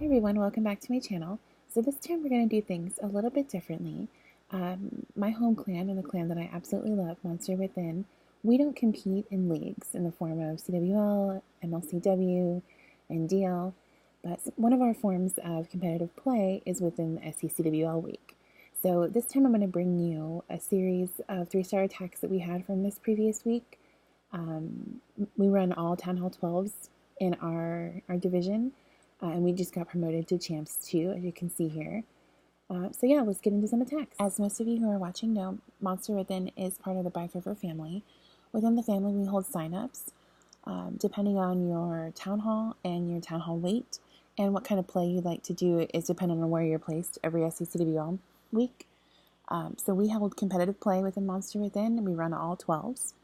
everyone, welcome back to my channel. So this time we're going to do things a little bit differently. My home clan and the clan that I absolutely love, Monster Within, we don't compete in leagues in the form of CWL, MLCW, and DL, but one of our forms of competitive play is within the SCCWL week. So this time I'm going to bring you a series of 3-star attacks that we had from this previous week. We run all Town Hall 12s in our division. And we just got promoted to Champs 2, as you can see here. So yeah, let's get into some attacks. As most of you who are watching know, Monster Within is part of the ByeForever family. Within the family, we hold signups, depending on your Town Hall and your Town Hall weight, and what kind of play you'd like to do is dependent on where you're placed every SCCWL week. So we hold competitive play within Monster Within, and we run all 12s.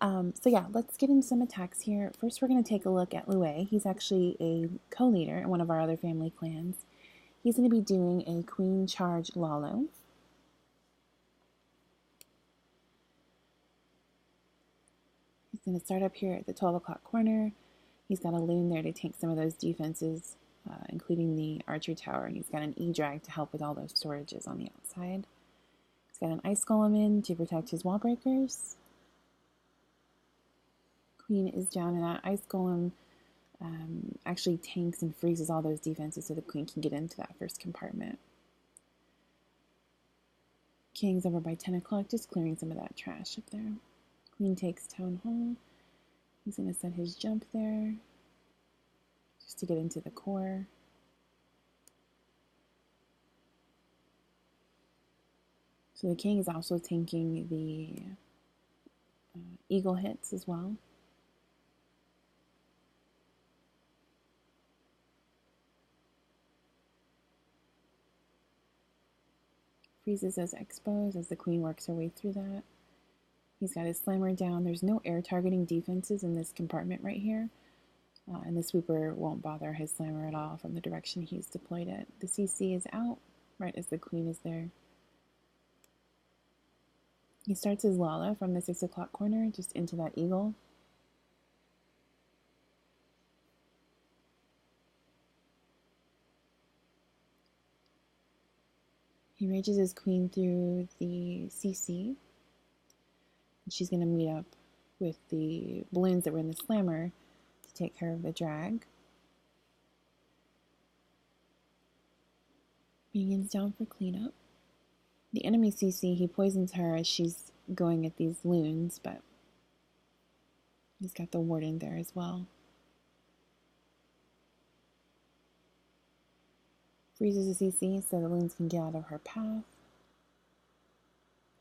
So yeah, let's get into some attacks here. First, we're going to take a look at Louie. He's actually a co-leader in one of our other family clans. He's going to be doing a Queen Charge Lalo. He's going to start up here at the 12 o'clock corner. He's got a loon there to tank some of those defenses, including the archer tower. And he's got an E-drag to help with all those storages on the outside. He's got an ice golem in to protect his wall breakers. Queen is down, and that ice golem actually tanks and freezes all those defenses so the queen can get into that first compartment. King's over by 10 o'clock, just clearing some of that trash up there. Queen takes Town Hall. He's going to set his jump there just to get into the core. So the king is also tanking the eagle hits as well. Freezes those expos as the queen works her way through that. He's got his slammer down. There's no air targeting defenses in this compartment right here. And the sweeper won't bother his slammer at all from the direction he's deployed it. The CC is out right as the queen is there. He starts his Lala from the 6 o'clock corner just into that eagle. He rages his queen through the CC. And she's going to meet up with the balloons that were in the slammer to take care of the drag. Minion's down for cleanup. The enemy CC, he poisons her as she's going at these loons, but he's got the warden there as well. Freezes the CC so the loons can get out of her path.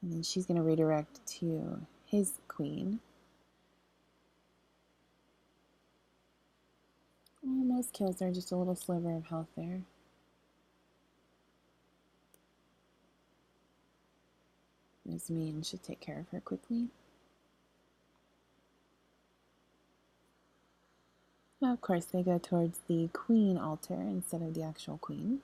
And then she's going to redirect to his queen. Almost kills her, just a little sliver of health there. This minion should take care of her quickly. Now, of course, they go towards the queen altar instead of the actual queen.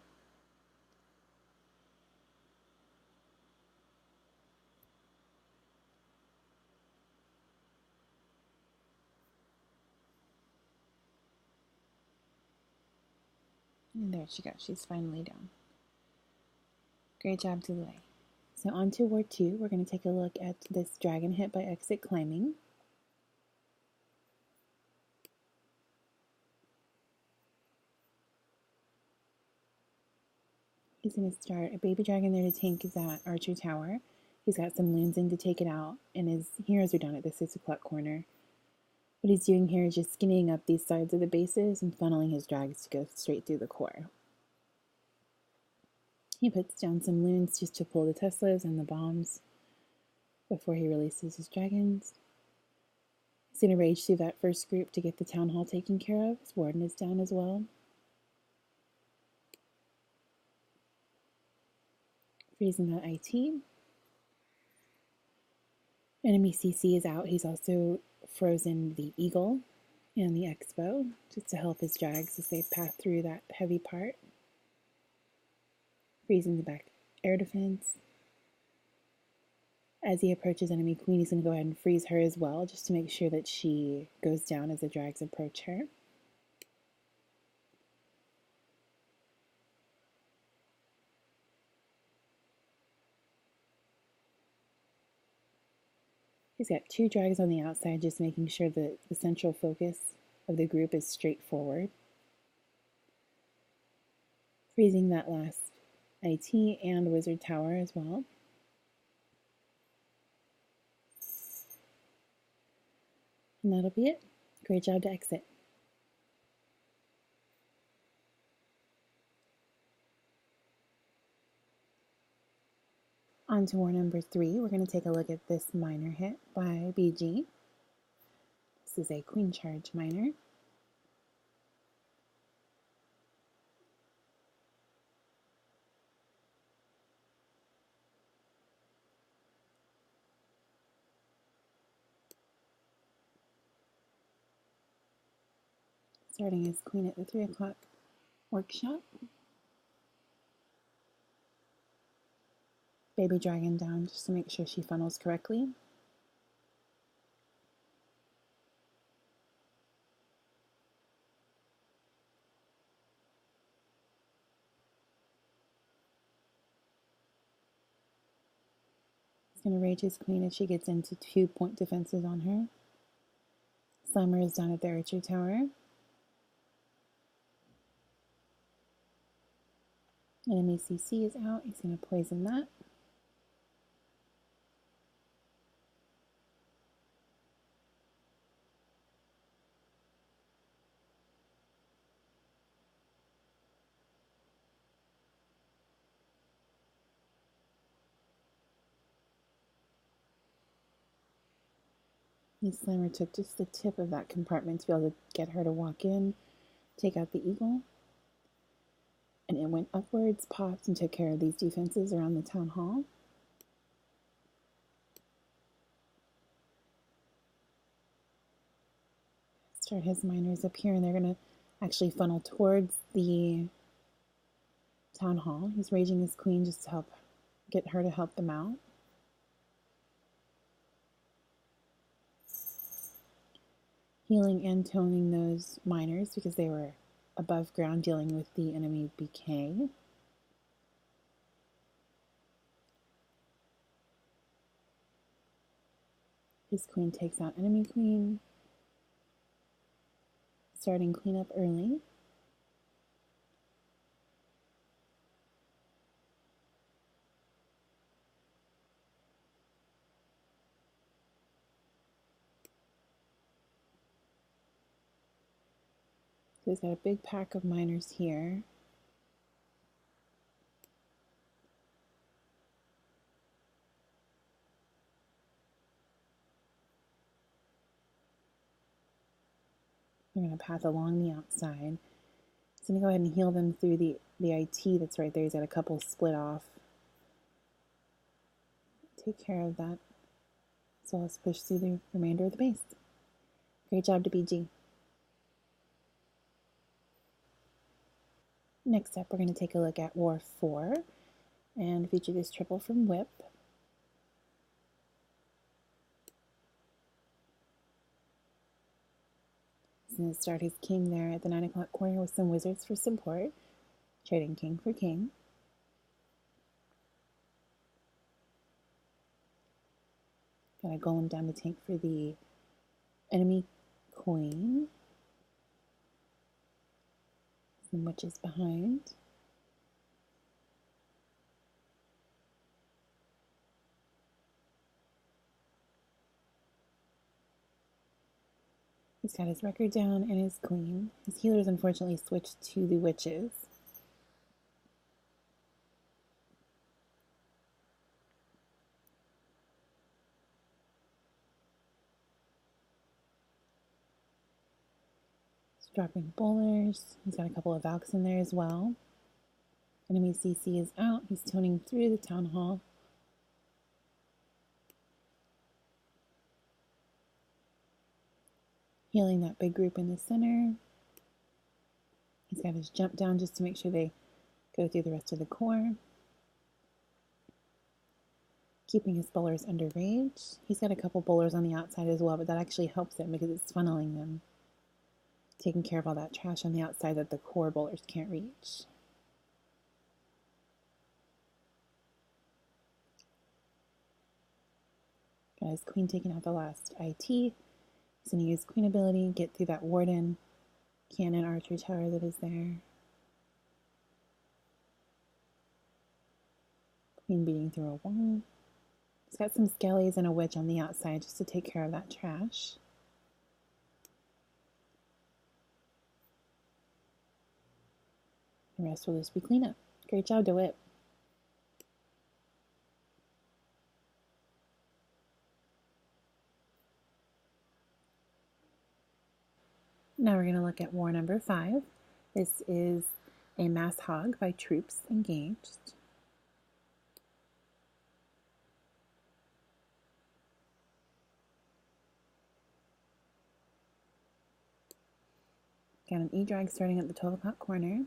And there she goes. She's finally down. Great job to Louie. So on to War 2. We're going to take a look at this dragon hit by exit climbing. He's going to start a baby dragon there to tank that archer tower. He's got some loons in to take it out, and his heroes are down at the 6 o'clock corner. What he's doing here is just skinning up these sides of the bases and funneling his drags to go straight through the core. He puts down some loons just to pull the Teslas and the bombs before he releases his dragons. He's going to rage through that first group to get the town hall taken care of. His warden is down as well. Freezing that IT. Enemy CC is out. He's also frozen the eagle and the expo just to help his drags as they pass through that heavy part. Freezing the back air defense. As he approaches enemy queen, he's going to go ahead and freeze her as well, just to make sure that she goes down as the drags approach her. He's got 2 drags on the outside, just making sure that the central focus of the group is straightforward. Freezing that last IT and Wizard Tower as well. And that'll be it. Great job to exit. On to war number 3, we're going to take a look at this miner hit by BG. This is a queen charge miner. Starting his queen at the 3 o'clock workshop. Baby dragon down just to make sure she funnels correctly. He's going to rage his queen as she gets into 2-point defenses on her. Slimer is down at the archer tower. Enemy CC is out. He's going to poison that. The Slimer took just the tip of that compartment to be able to get her to walk in, take out the eagle. And it went upwards, popped, and took care of these defenses around the town hall. Start his miners up here, and they're going to actually funnel towards the town hall. He's raging his queen just to help get her to help them out. Healing and toning those miners because they were above ground dealing with the enemy BK. His queen takes out enemy queen. Starting cleanup early. So he's got a big pack of miners here. They're going to path along the outside. He's going to go ahead and heal them through the IT that's right there. He's got a couple split off. Take care of that. So let's push through the remainder of the base. Great job to BG. Next up, we're going to take a look at War 4 and feature this triple from Whip. He's going to start his king there at the 9 o'clock corner with some wizards for support, trading king for king. Got a golem down the tank for the enemy queen. Some witches behind. He's got his Recker down and his queen. His healers unfortunately switched to the witches. He's dropping bowlers. He's got a couple of Valks in there as well. Enemy CC is out. He's toning through the town hall. Healing that big group in the center. He's got his jump down just to make sure they go through the rest of the core. Keeping his bowlers under rage. He's got a couple bowlers on the outside as well, but that actually helps him because it's funneling them. Taking care of all that trash on the outside that the core bowlers can't reach. Got his queen taking out the last IT. He's going to use queen ability, get through that warden, cannon, archer tower that is there. Queen beating through a wall. He's got some skellies and a witch on the outside just to take care of that trash. The rest will just be cleanup. Great job, DeWitt. Now we're going to look at war number 5. This is a mass hog by troops engaged. Got an E-drag starting at the 12 o'clock corner.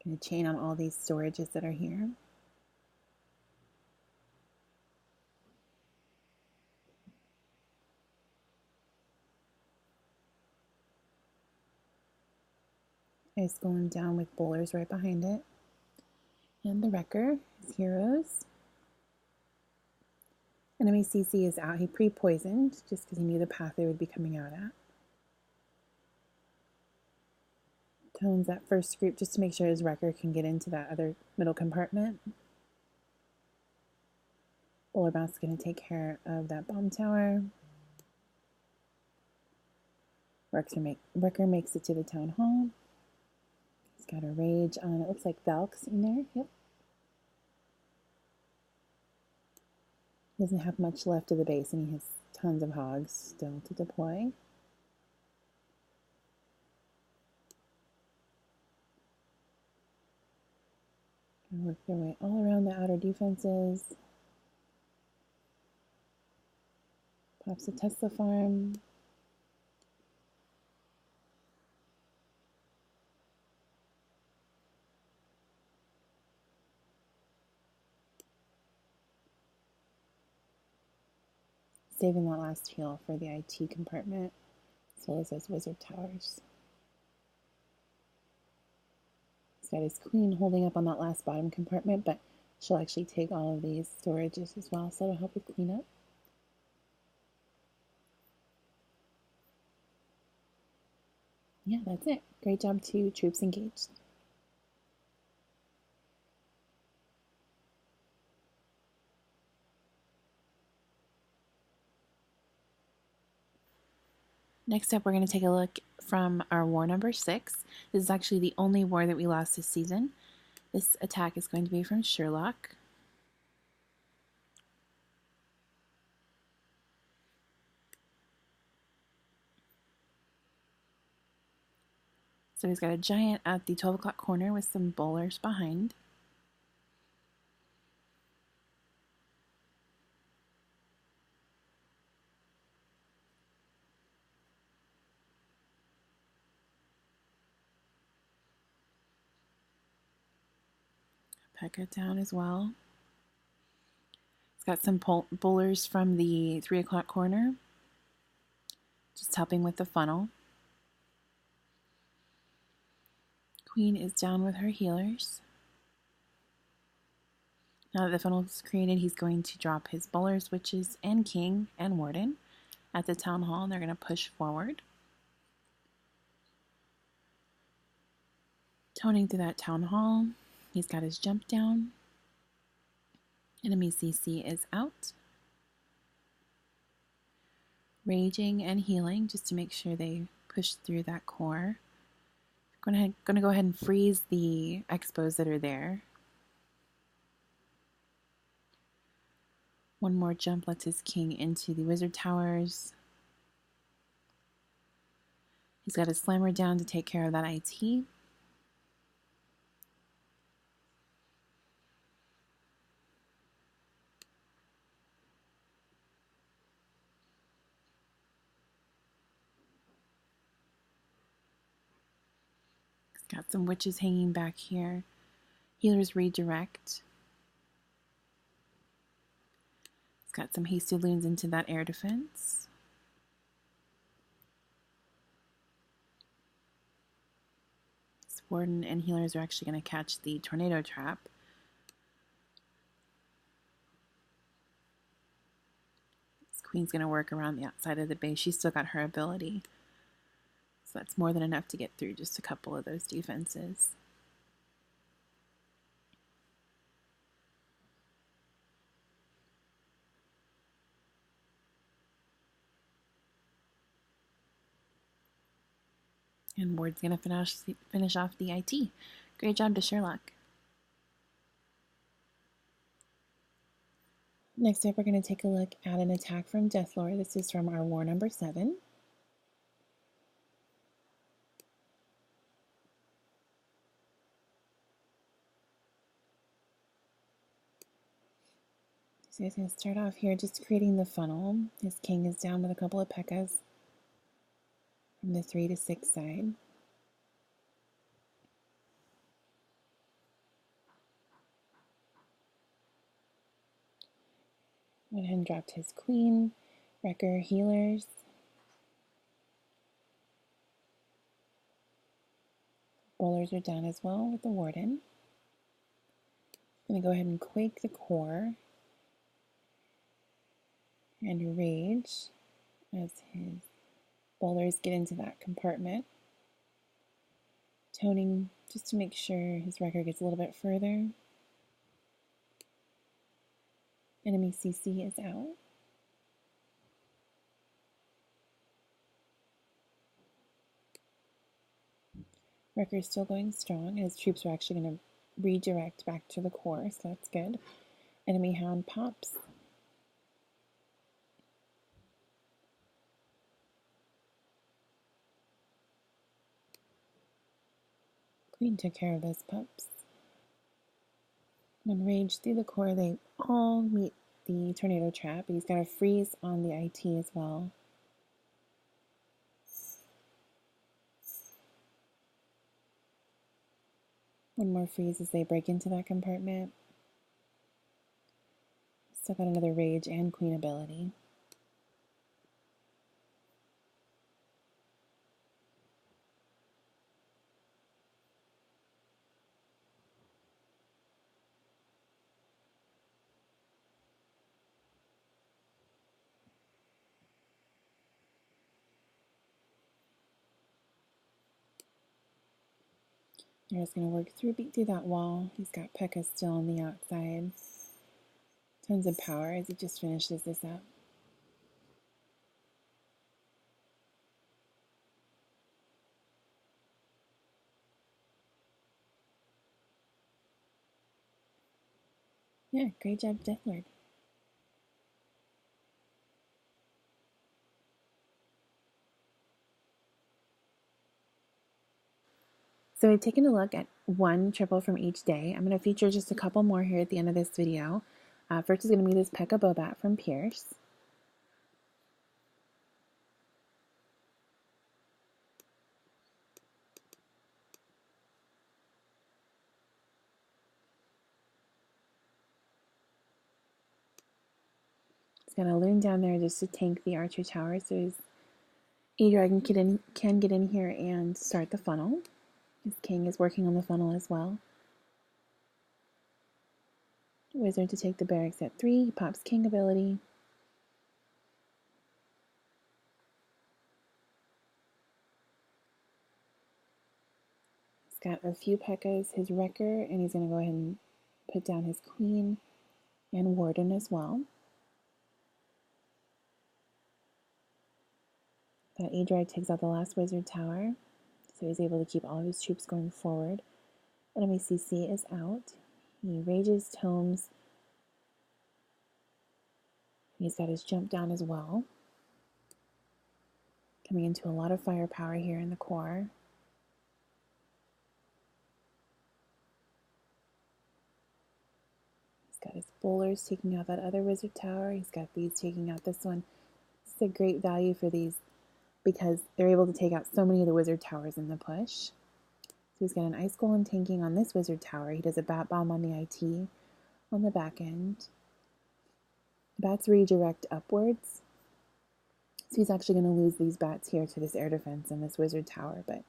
Going to chain on all these storages that are here. Ice going down with bowlers right behind it. And the Recker, his heroes. Enemy CC is out. He pre-poisoned just because he knew the path they would be coming out at. Tones that first group just to make sure his Recker can get into that other middle compartment. Bowler Boss is going to take care of that bomb tower. Recker makes it to the town hall. He's got a rage on, it looks like Valks in there. Yep. Doesn't have much left of the base and he has tons of hogs still to deploy. Gonna work their way all around the outer defenses. Pops a Tesla farm. Saving that last heal for the IT compartment, as well as those wizard towers. He's got his queen holding up on that last bottom compartment, but she'll actually take all of these storages as well, so it'll help with cleanup. Yeah, that's it. Great job to troops engaged. Next up, we're going to take a look from our war number 6. This is actually the only war that we lost this season. This attack is going to be from Sherlock. So he's got a giant at the 12 o'clock corner with some bowlers behind. Pekka down as well. He's got some bowlers from the 3 o'clock corner, just helping with the funnel. Queen is down with her healers. Now that the funnel is created, he's going to drop his bowlers, witches, and king and warden at the town hall, and they're going to push forward. Toning through that town hall. He's got his jump down. Enemy CC is out. Raging and healing just to make sure they push through that core. Going to go ahead and freeze the expos that are there. One more jump lets his king into the wizard towers. He's got a slammer down to take care of that IT. Got some witches hanging back here. Healers redirect. It's got some hasted loons into that air defense. This warden and healers are actually going to catch the tornado trap. Queen's going to work around the outside of the base. She's still got her ability. So that's more than enough to get through just a couple of those defenses. And Ward's going to finish off the IT. Great job to Sherlock. Next up, we're going to take a look at an attack from Deathlord. This is from our war number 7. So he's going to start off here just creating the funnel. His king is down with a couple of P.E.K.K.A.s from the 3 to 6 side. Went ahead and dropped his queen. Recker healers. Bowlers are down as well with the warden. I'm going to go ahead and quake the core and rage as his bowlers get into that compartment. Toning just to make sure his Recker gets a little bit further. Enemy CC is out. Recker is still going strong, and his troops are actually going to redirect back to the core, so that's good. Enemy hound pops. Queen took care of those pups. When rage through the core, they all meet the tornado trap. He's got a freeze on the IT as well. One more freeze as they break into that compartment. Still got another rage and queen ability. They're just going to work through, beat through that wall. He's got P.E.K.K.A still on the outside. Tons of power as he just finishes this up. Yeah, great job, Deathlord. So we've taken a look at one triple from each day. I'm going to feature just a couple more here at the end of this video. First is going to be this P.E.K.K.A Bobat from Pierce. He's going to loom down there just to tank the archer tower so his E-Dragon can get in here and start the funnel. His king is working on the funnel as well. Wizard to take the barracks at 3. He pops king ability. He's got a few P.E.K.K.A.s, his Recker, and he's going to go ahead and put down his queen and warden as well. That E-Drag takes out the last wizard tower, so he's able to keep all of his troops going forward. Enemy CC is out. He rages, tomes. He's got his jump down as well. Coming into a lot of firepower here in the core. He's got his bowlers taking out that other wizard tower. He's got these taking out this one. This is a great value for these because they're able to take out so many of the wizard towers in the push. So he's got an ice golem tanking on this wizard tower. He does a bat bomb on the IT on the back end. Bats redirect upwards. So he's actually going to lose these bats here to this air defense and this wizard tower, but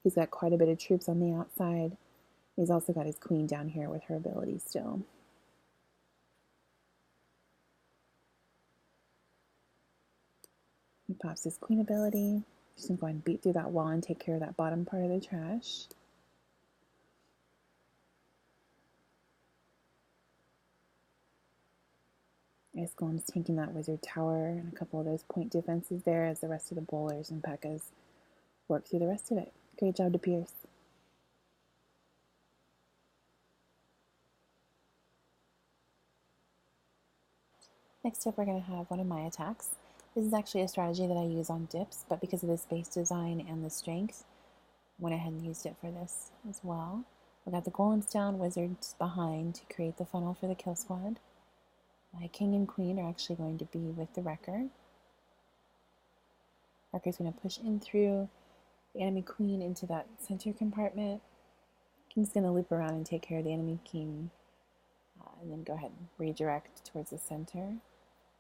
he's got quite a bit of troops on the outside. He's also got his queen down here with her ability still. He pops his queen ability. Just gonna go ahead and beat through that wall and take care of that bottom part of the trash. Ice Golem's tanking that wizard tower and a couple of those point defenses there as the rest of the bowlers and P.E.K.K.A.s work through the rest of it. Great job to Pierce. Next up, we're going to have one of my attacks. This is actually a strategy that I use on dips, but because of the space design and the strength, I went ahead and used it for this as well. We got the golems down, wizards behind to create the funnel for the kill squad. My king and queen are actually going to be with the Recker. Recker's going to push in through the enemy queen into that center compartment. King's going to loop around and take care of the enemy king, and then go ahead and redirect towards the center.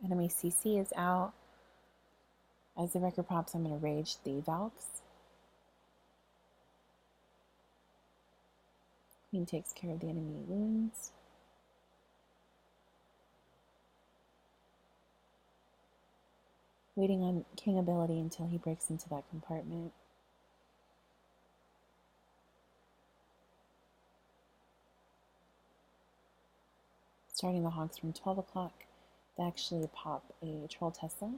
Enemy CC is out. As the Recker pops, I'm going to rage the Valks. Queen takes care of the enemy wounds. Waiting on king ability until he breaks into that compartment. Starting the hogs from 12 o'clock, they actually pop a troll Tesla.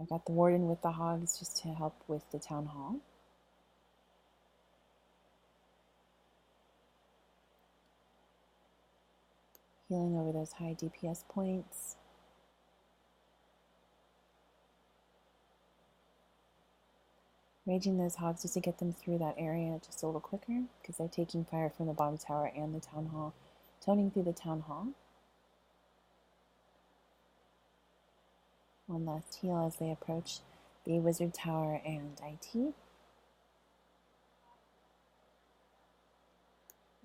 I've got the warden with the hogs just to help with the town hall. Healing over those high DPS points. Raging those hogs just to get them through that area just a little quicker because they're taking fire from the bottom tower and the town hall, toning through the town hall. One last heal as they approach the wizard tower and IT.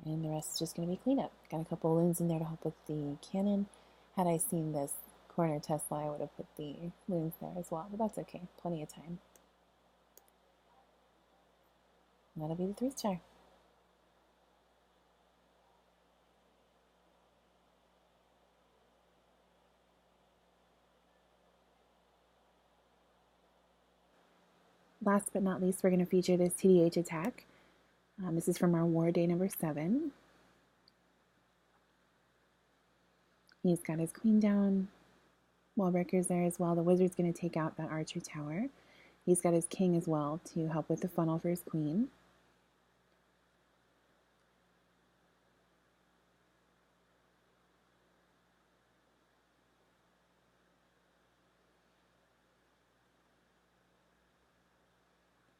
And the rest is just going to be cleanup. Got a couple of loons in there to help with the cannon. Had I seen this corner Tesla, I would have put the loons there as well, but that's okay. Plenty of time. And that'll be the 3-star. Last but not least, we're going to feature this TDH attack. This is from our war day number 7. He's got his queen down. Wall breaker's there as well. The wizard's going to take out that archer tower. He's got his king as well to help with the funnel for his queen.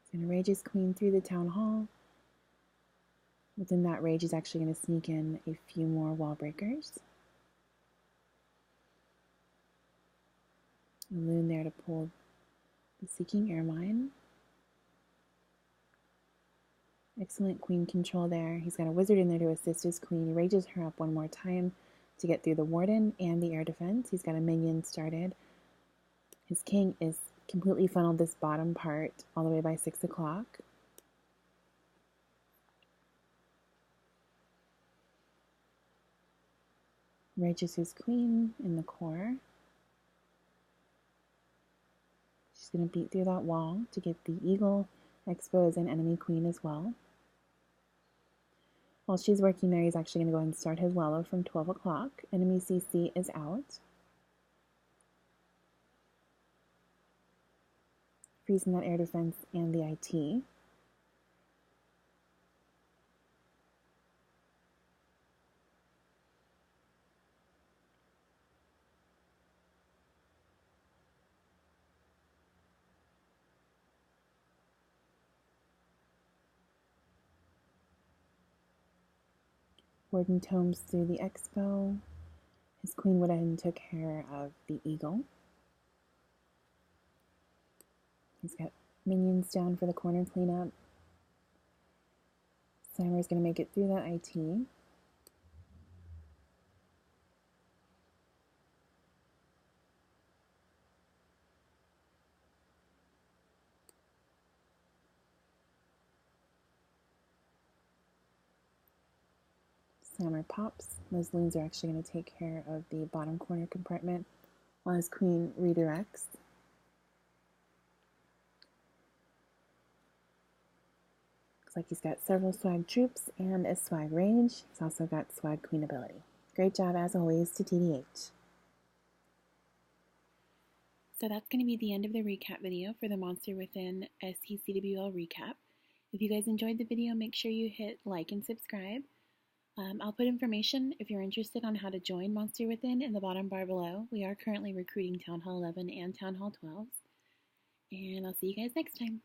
He's going to rage his queen through the town hall. Within that rage, he's actually going to sneak in a few more wall breakers. A loon there to pull the Seeking Airmine. Excellent queen control there. He's got a wizard in there to assist his queen. He rages her up one more time to get through the warden and the air defense. He's got a minion started. His king is completely funneled this bottom part all the way by 6 o'clock. Rages his queen in the core. She's going to beat through that wall to get the eagle, expose, and enemy queen as well. While she's working there, he's actually going to go ahead and start his Lalo from 12 o'clock. Enemy CC is out. Freezing that air defense and the IT. Warden tomes through the expo. His queen went ahead and took care of the eagle. He's got minions down for the corner cleanup. Slimer's going to make it through that IT. Slammer pops. Those loons are actually going to take care of the bottom corner compartment while his queen redirects. Looks like he's got several swag troops and a swag range. He's also got swag queen ability. Great job as always to TDH. So that's going to be the end of the recap video for the Monster Within SCCWL recap. If you guys enjoyed the video, make sure you hit like and subscribe. I'll put information if you're interested on how to join Monster Within in the bottom bar below. We are currently recruiting Town Hall 11 and Town Hall 12. And I'll see you guys next time.